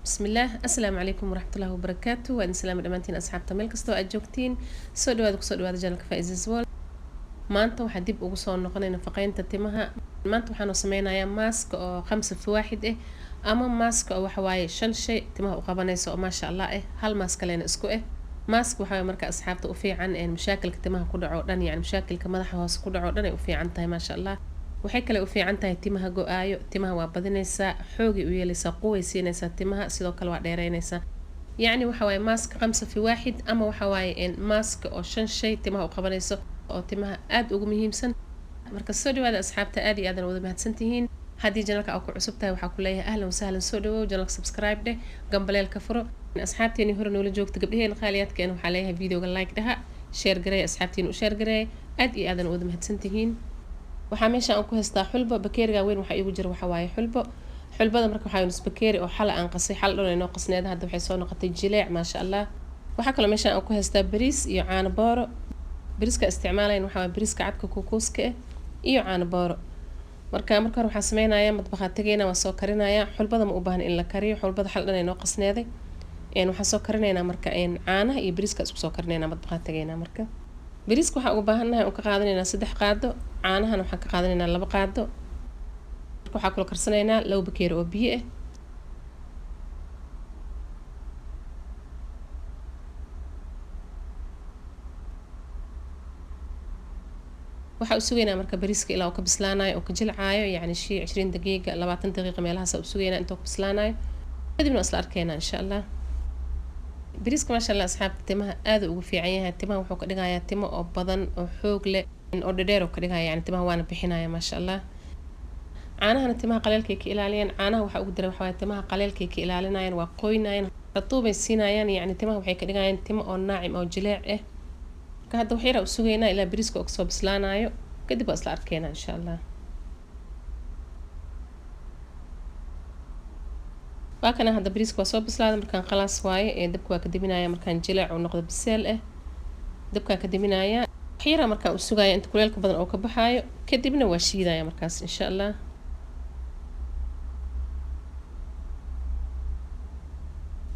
بسم الله السلام عليكم ورحمة الله وبركاته وأن سلام دمانتين أصحاب تميل كستو أجوكتين سو دواad جانك فايز وول maanta waxaa dib ugu soo noqonay nafaqeynta timaha maanta waxaan sameynayaa mask oo 5 في 1 ama mask oo waxa waaye 5 shay timaha u qabanayso oo maasha Allah hal mask kaleena isku mask waxa marka asxaabta u fiican in mashaakilka timaha ku dhaco dhan yani mashaakilka madaxa hoos ku dhaco dhan ay u fiican tahay maasha Allah waxay kale u fiican tahay timaha go'aayo timaha waa badinaysa xoogi u yeelaysa quway siinaysa timaha sidoo kale waa dheereynaysa يعني waxa waaye mask 5 في 1 ama waxa waaye in mask oo 5 shay timaha u qabanayso oo timaha aad ugu muhiimsan marka soo dhawaada asxaabta aad iyo aad wada mahadsantihiin hadii channelka aad ku cusub tahay waxa ku leeyahay ahlan wasahlan soo dhawow channelka subscribe dheh gambaleelka furo asxaabteeni hore noola joogta gabdhaheen qaaliyaadkeen waxa leeyahay videoga like dhaha share gareey asxaabteeni u share gareey aad iyo aad wada mahadsantihiin waxa meesha aan ku haystaa xulbo bakeeriga weyn waxa igu jira waxa waaye xulbada marka waxa nus bakeeri oo xal aan qasay xal dhan inoo qasneed hadda waxay soo noqotay jileec ma sha Allah waxa kale meesha aan ku haystaa bariis iyo caano booro bariiska isticmaalayeen waxa waa bariiska cadka kukuuska iyo caano booro marka hore waxaan sameynayaa madbaxa tageena waa soo karinayaa xulbada ma u baahan in la kariyo xulbada xal dhan inoo qasneeday waxaan soo karinaynaa marka caanaha iyo bariiska isku soo karinaynaa madbaxa tageena marka bariiska waxa ugu baahanahay oo ka qaadanaynaa 3 qaado caanahan waxaan ka qaadanaynaa 2 qaado waxaa kula karsanaynaa 2 bakeeri oo biyo waxa u sugeynaa marka bariiska ilaa uu ka bislaanayo oo ka jilcaayo yani shii 20 daqiiqo 20 daqiiqo meelahaas u sugeynaa inta uu ka bislaanayo kadibna isla arkeynaa insha Allah bariiska ma sha Allah asxaabta timaha aad ugu fiican yahay timaha wuxuu ka dhigayaa timo oo badan oo xoog leh oo dheer oo ka dhigaya yani timaha waana bixinaya ma sha Allah caanaha timaha qaleelkay ka ilaaliyaan caanaha waxa ugu daray waxa waaye timaha qaleelkay ka ilaalinayaan waa qoynayaan ratuubay siinayaan yani timaha waxay ka dhigayaan timo oo naacim oo jileec ka hadda waxyara u sugeynaa ilaa bariiska oo soo bislaanayo kadib waa isla arkeynaa insha Allah waakana hadda bariiska waa soo bislaaday markaan khalaas waaye dabka waa ka dibinaya markaan jileec oo noqdo biseel dabka ka dibinaya waxyara markaan u sugaya inta kuleelka badan oo ka baxaayo kadibna waa shiidaya markaas insha Allah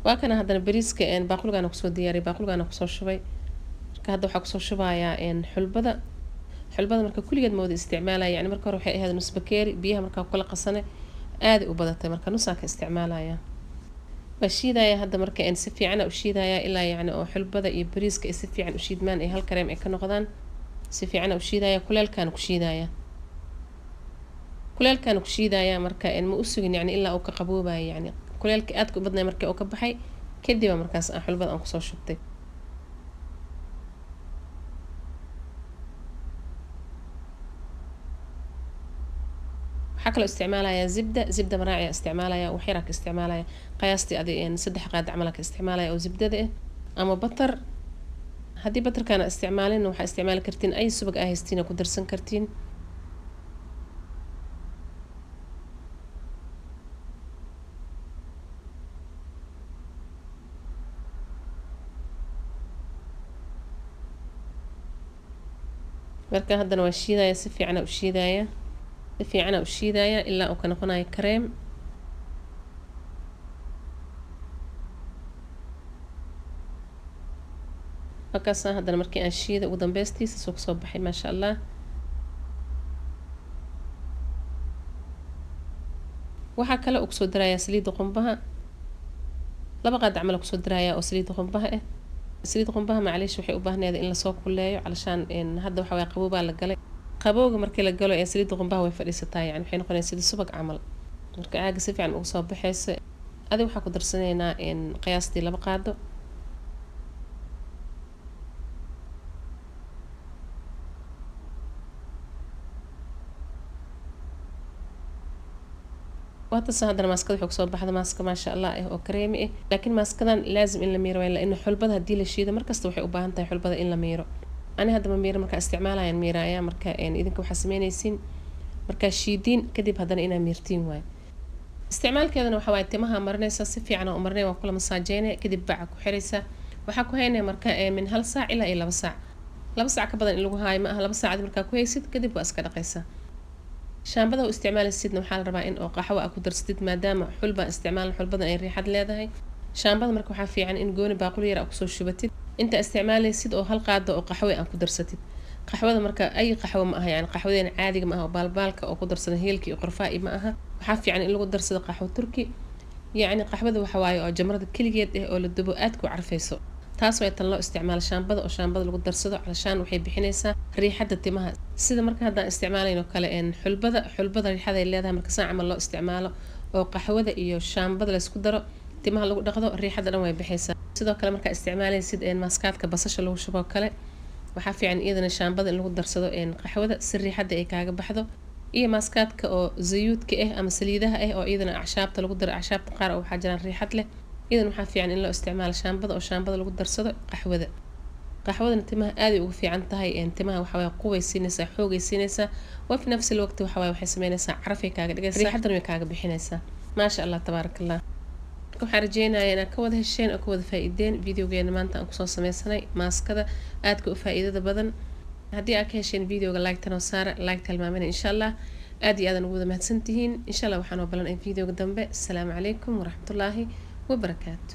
waakana hadana bariiska baaquliga ku soo diyaariyay baaquliga ku soo shubay marka hadda waxa ku soo shubayaa xulbada marka kuligeed ma wada isticmaalaya yani marka hore waxay ahayd nus bakeeri biyaha marka kala qasane aad u badatay marka nusaan ka isticmaalaya bashiidaya hadda marka si fiican u shiidaya ilaa yani oo xulbada iyo bariiska si fiican u shiidmaan ay hal kareem ay ka noqdaan si fiican u shiidaya kuleelkan ku shiidaya marka ma u sugin yani ilaa uu ka qaboobayo yani kuleelka aad ku badnay markii uu ka baxay kadib markaas aan xulbada aan ku soo shubtay حكلو استعمالها زبدة مراعية استعمالها وحيرك استعمالها قياستي أدي 3 قاد عملك استعمالها أو زبدة أما بطر هدي بطر كان استعمالين وح استعمال كرتين أي سبق أهستين كدرسن كرتين marka haddana waa shiidaya si fiican u shiidaya fiican u shiidaya ilaa uu ka noqonayo kareem markaas haddana markii aan shiido ugu dambaystiisa soo baxay ma sha Allah waxa kale uu soo daraya saliid qumbaha 2 qaad camal ku soo daraya oo saliid qumbaha macaliish waxay u baahneed in la soo kuleeyo علشان hadda waxa way qabooba la galay qabowga markii la galo saliid qumbaha way fadhiisataa yani waxay noqonaysaa sida subag camal marka aaga si fiican ugu soo baxaysa adiga waxa ku darsanaynaa qiyaastii 2 qaado وهذا هذا ماسكة وحق صوب بحذا ماسكة ما شاء الله أو كريمي لكن ماسكة لازم إلا ميرو لأنه حلبة هدي للشيء مركز توحي وباهنتها حلبة إلا ميرو أنا هذا ميرو مركز استعمالها يعني ميرايا مركز يعني إذا كم حسمينيسين مركز شيدين كدب هذا إنا ميرتين واي استعمال كذا وحواي تمها مرنا ساسفي عنا ومرنا وكل مساجين كدب بعك وحريسة وحكوا هنا مركز من هالساعة إلى 2 ساعة 2 ساعة كبدن اللي هاي ما 2 ساعة مركز كويسة كدب وأسكت قيسة shaambada oo isticmaalaysidna waxaa la rabaa in oo qaxwo aad ku darsatid maadaama xulba isticmaalan xulbadan ay riixad leedahay shaambada marka waxaa fiican in gooni baaquli yar aad kusoo shubatid inta isticmaalaysid oo hal qaado oo qaxwo aad ku darsatid qaxwada marka ay qaxwo ma aha yani qaxwadeen caadiga ma aha oo baalbaalka oo ku darsada heelka iyo qorfaa ma aha waxaa fiican in lagu darsado qaxwo turki يعني قحوة وحواي أو جمرة كلية أو للدبوقات كوعرفيسو taas way tan loo isticmaalo shaambada oo shaambada lagu darsado calashaan waxay bixinaysaa riixada timaha sida marka hadaan isticmaalayno kale xulbada riixada ay leedahay marka saan camal loo isticmaalo oo qaxwada iyo shaambada la isku daro timaha lagu dhaqdo riixada dhan way bixaysaa sidoo kale marka isticmaalaysid maskaadka basasha lagu shubo kale waxaa fiican iyadana shaambada in lagu darsado qaxwada si riixada ay kaaga baxdo iyo maskaadka oo zayuudka ama saliidaha oo iyadana acshaabta lagu daro acshaabta qaar oo waxaa jiraan riixad leh idan waxaa fiican in loo isticmaalo shaambada oo shaambada lagu darsado qaxwadana timaha aad ay ugu fiican tahay timaha waxa way quwaysiinaysaa xoogaysiinaysaa wa fi nafsi waqti waxa way waxay sameynaysaa caraf ay kaaga dhigaysaa riixadan way kaaga bixinaysaa maasha Allah tabarakallah waxaan rajeynayaa inaad ka wada hesheen oo ka wada faa'iideen videogeena maanta aan kusoo sameysanay maaskada aadka u faa'iidada badan haddii aad ka hesheen videoga like tan oo saara like tilmaamina insha Allah aad iyo aad ugu wada mahadsantihiin insha Allah waxaan oo balan videoga dambe assalaamu calaykum waraxmatullaahi وبركاته.